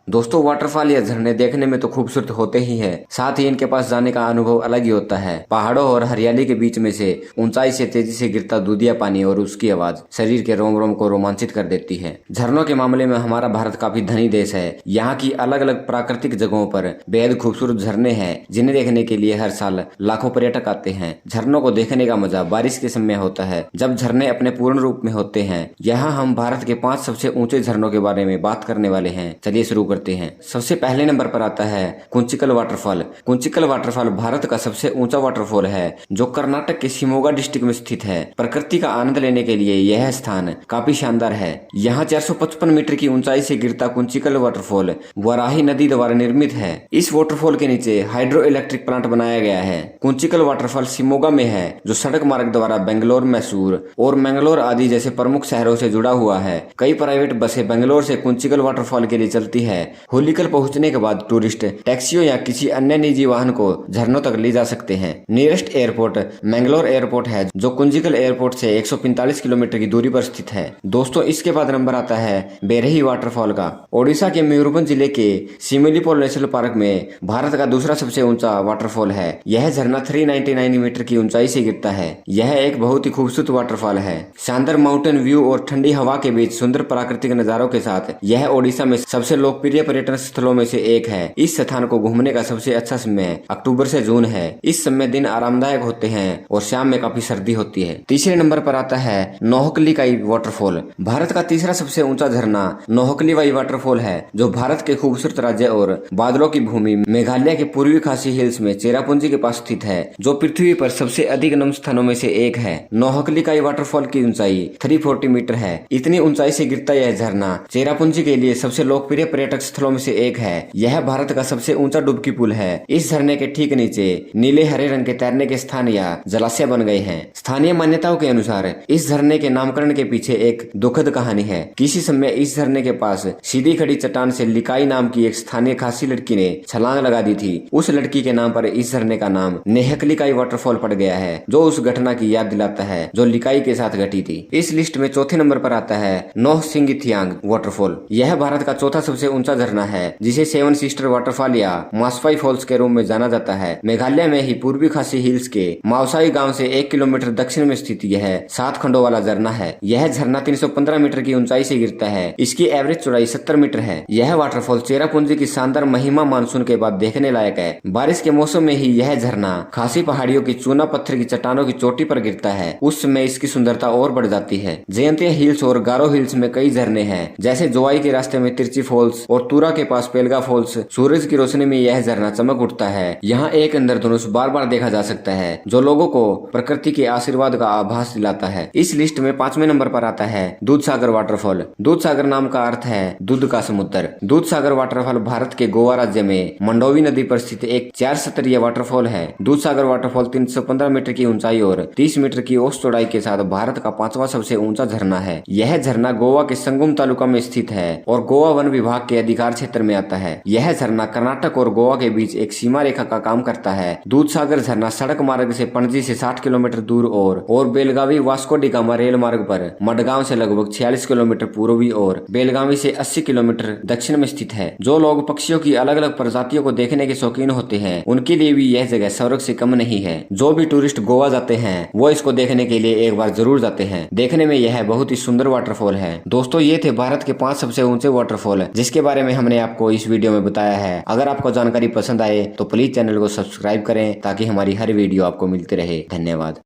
दोस्तों वाटरफॉल या झरने देखने में तो खूबसूरत होते ही हैं, साथ ही इनके पास जाने का अनुभव अलग ही होता है। पहाड़ों और हरियाली के बीच में से ऊंचाई से तेजी से गिरता दूधिया पानी और उसकी आवाज शरीर के रोम रोम को रोमांचित कर देती है। झरनों के मामले में हमारा भारत काफी धनी देश है। यहाँ की अलग अलग प्राकृतिक जगहों पर बेहद खूबसूरत झरने हैं, जिन्हें देखने के लिए हर साल लाखों पर्यटक आते हैं। झरनों को देखने का मजा बारिश के समय होता है, जब झरने अपने पूर्ण रूप में होते हैं। यहाँ हम भारत के 5 सबसे ऊंचे झरनों के बारे में बात करने वाले हैं। चलिए शुरू करते हैं। सबसे पहले नंबर पर आता है कुंचिकल वाटरफॉल। कुंचिकल वाटरफॉल भारत का सबसे ऊंचा वाटरफॉल है, जो कर्नाटक के शिमोगा डिस्ट्रिक्ट में स्थित है। प्रकृति का आनंद लेने के लिए यह स्थान काफी शानदार है। यहाँ 455 मीटर की ऊंचाई से गिरता कुंचिकल वाटरफॉल वराही नदी द्वारा निर्मित है। इस वाटरफॉल के नीचे हाइड्रो इलेक्ट्रिक प्लांट बनाया गया है। कुंचिकल वाटरफॉल शिमोगा में है, जो सड़क मार्ग द्वारा बेंगलोर, मैसूर और मैंगलोर आदि जैसे प्रमुख शहरों से जुड़ा हुआ है। कई प्राइवेट बसें बेंगलोर से कुंचिकल वाटरफॉल के लिए चलती है। होलीकल पहुंचने के बाद टूरिस्ट टैक्सियों या किसी अन्य निजी वाहन को झरनों तक ले जा सकते हैं। नियरेस्ट एयरपोर्ट मैंगलोर एयरपोर्ट है, जो कुंचिकल एयरपोर्ट से 145 किलोमीटर की दूरी पर स्थित है। दोस्तों इसके बाद नंबर आता है बेरही वाटरफॉल का। ओडिशा के मयूरभंज जिले के सिमिलीपाल नेशनल पार्क में भारत का दूसरा सबसे ऊंचा वाटरफॉल है। यह झरना 399 मीटर की ऊंचाई से गिरता है। यह एक बहुत ही खूबसूरत वाटरफॉल है। शानदार माउंटेन व्यू और ठंडी हवा के बीच सुंदर प्राकृतिक नजारों के साथ यह ओडिशा में सबसे लोकप्रिय पर्यटन स्थलों में से एक है। इस स्थान को घूमने का सबसे अच्छा समय अक्टूबर से जून है। इस समय दिन आरामदायक होते हैं और शाम में काफी सर्दी होती है। तीसरे नंबर पर आता है नोहकलीकाई वाटरफॉल। भारत का तीसरा सबसे ऊंचा झरना नोहकलीकाई वाटरफॉल है, जो भारत के खूबसूरत राज्य और बादलों की भूमि मेघालय के पूर्वी खासी हिल्स में चेरापूंजी के पास स्थित है, जो पृथ्वी पर सबसे अधिक नम स्थानों में से एक है। नोहकलीकाई वाटरफॉल की ऊंचाई 340 मीटर है। इतनी ऊंचाई से गिरता यह झरना चेरापूंजी के लिए सबसे लोकप्रिय पर्यटक स्थलों में से एक है। यह भारत का सबसे ऊंचा डुबकी पुल है। इस झरने के ठीक नीचे नीले हरे रंग के तैरने के स्थान या जलाशय बन गए हैं। स्थानीय मान्यताओं के अनुसार इस झरने के नामकरण के पीछे एक दुखद कहानी है। किसी समय इस झरने के पास सीधी खड़ी चट्टान से लिकाई नाम की एक स्थानीय खासी लड़की ने छलांग लगा दी थी। उस लड़की के नाम पर इस झरने का नाम नेहकलीकाई वाटरफॉल पड़ गया है, जो उस घटना की याद दिलाता है जो लिकाई के साथ घटी थी। इस लिस्ट में चौथे नंबर पर आता है नोह सिंगिथियांग वाटरफॉल। यह भारत का चौथा सबसे ऊंचा झरना है, जिसे 7 सिस्टर वाटरफॉल या मासफाई फॉल्स के रूप में जाना जाता है। मेघालय में ही पूर्वी खासी हिल्स के माओसाई गांव से 1 किलोमीटर दक्षिण में स्थित यह 7 खंडों वाला झरना है। यह झरना 315 मीटर की ऊंचाई से गिरता है। इसकी एवरेज चौड़ाई 70 मीटर है। यह वाटरफॉल चेरापूंजी की शानदार महिमा मानसून के बाद देखने लायक है। बारिश के मौसम में ही यह झरना खासी पहाड़ियों की चूना पत्थर की चट्टानों की चोटी पर गिरता है। उस समय इसकी सुंदरता और बढ़ जाती है। जयंतिया हिल्स और गारो हिल्स में कई झरने हैं, जैसे जोवाई के रास्ते में तिरची फॉल्स और तुरा के पास पेलगा फॉल्स। सूरज की रोशनी में यह झरना चमक उठता है। यहाँ एक इंद्रधनुष बार बार देखा जा सकता है, जो लोगों को प्रकृति के आशीर्वाद का आभास दिलाता है। इस लिस्ट में 5वें नंबर पर आता है दूधसागर वाटरफॉल। दूधसागर नाम का अर्थ है दूध का समुद्र। दूधसागर वाटरफॉल भारत के गोवा राज्य में मंडोवी नदी पर स्थित एक 4 स्तरीय वाटरफॉल है। दूधसागर वाटरफॉल 315 मीटर की ऊंचाई और 30 मीटर की औसत चौड़ाई के साथ भारत का 5वां सबसे ऊंचा झरना है। यह झरना गोवा के संगम तालुका में स्थित है और गोवा वन विभाग के अधिकार क्षेत्र में आता है। यह झरना कर्नाटक और गोवा के बीच एक सीमा रेखा का काम करता है। दूधसागर झरना सड़क मार्ग से पणजी से 60 किलोमीटर दूर और Belagavi Vasco D gamma rail मार्ग पर मडगांव से लगभग 46 किलोमीटर पूर्वी और बेलगावी से 80 किलोमीटर दक्षिण में स्थित है। जो लोग पक्षियों की अलग अलग प्रजातियों को देखने के शौकीन होते हैं, उनके लिए भी यह जगह स्वर्ग से कम नहीं है। जो भी टूरिस्ट गोवा जाते हैं, वो इसको देखने के लिए एक बार जरूर जाते हैं। देखने में यह बहुत ही सुंदर वाटरफॉल है। दोस्तों ये थे भारत के 5 सबसे ऊंचे वाटरफॉल, जिसके बारे में हमने आपको इस वीडियो में बताया है। अगर आपको जानकारी पसंद आए तो प्लीज चैनल को सब्सक्राइब करें, ताकि हमारी हर वीडियो आपको मिलती रहे। धन्यवाद।